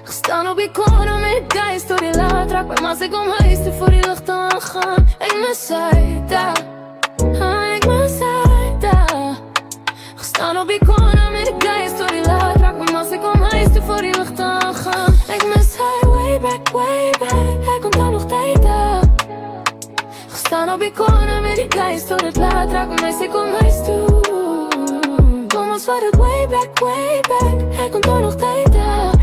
Gestaan op je corner met guys door die laat raak bij mas ik om huis toe voor die licht aangaan. Ik mis Saida, ik mis Saida. Gestaan op je corner met guys door die laat raak bij mas ik om huis toe voor die licht aangaan. Ik mis hij way back, hij komt dan nog tijden. Gestaan op je corner met die guys door het laat raak bij mas ik om huis toe. Kom ons voor het way back, hij komt dan nog tijden.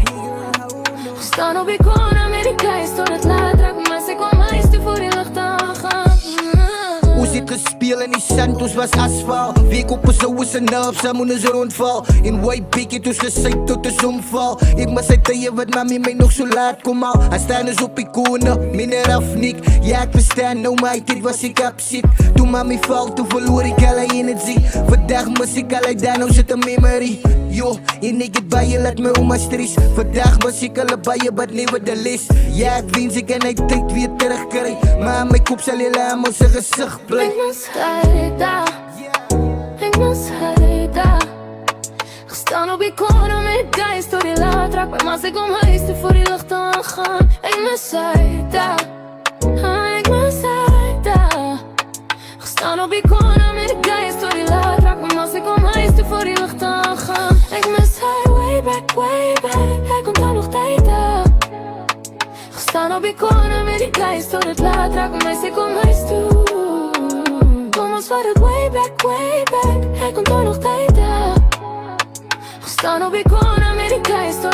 Staan op je corner met die guys tot het laat raak, maar ze kwam huis toe voor die lucht aangaan. Hoe zit gespeel en die Santos was asfalt. Week op zo is een nerf, samen is rondval. In white bikkie toes gesuit tot de zonval. Ik moet zei tegen wat mami mij nog zo laat kom al. Hij staan dus op iconen, minder afnik. Ja ik bestaan, nou maar dit was ik absit. Toen mami valt, toen verloor ik alle energie. Vandaag moest ik alle daar, nou zit een memory. Yo, en ik het bij je, laat me oma stress. Vandaag was ik alle bij je, but nee wat de list. Ja ik wens ik en ik tijd weer terugkrijg. Maar mijn kop zal helemaal zijn gezicht blijf. Ik mis Saida, ik mis Saida. Gestaan op je corner met guys door die laat raak bij mas ik om huis toe voor die lucht aangaan. Ik mis Saida, ik mis Saida. Gestaan op je corner met guys door die laat raak bij mas ik om huis toe voor die lucht aangaan. Ik mis hij way back, hij komt dan nog tijden. Gestaan op je corner met die guys door het laat raak bij mas ik om huis toe. Kom ons voor het way back, hij komt dan nog tijden. Gestaan op je corner met die guys door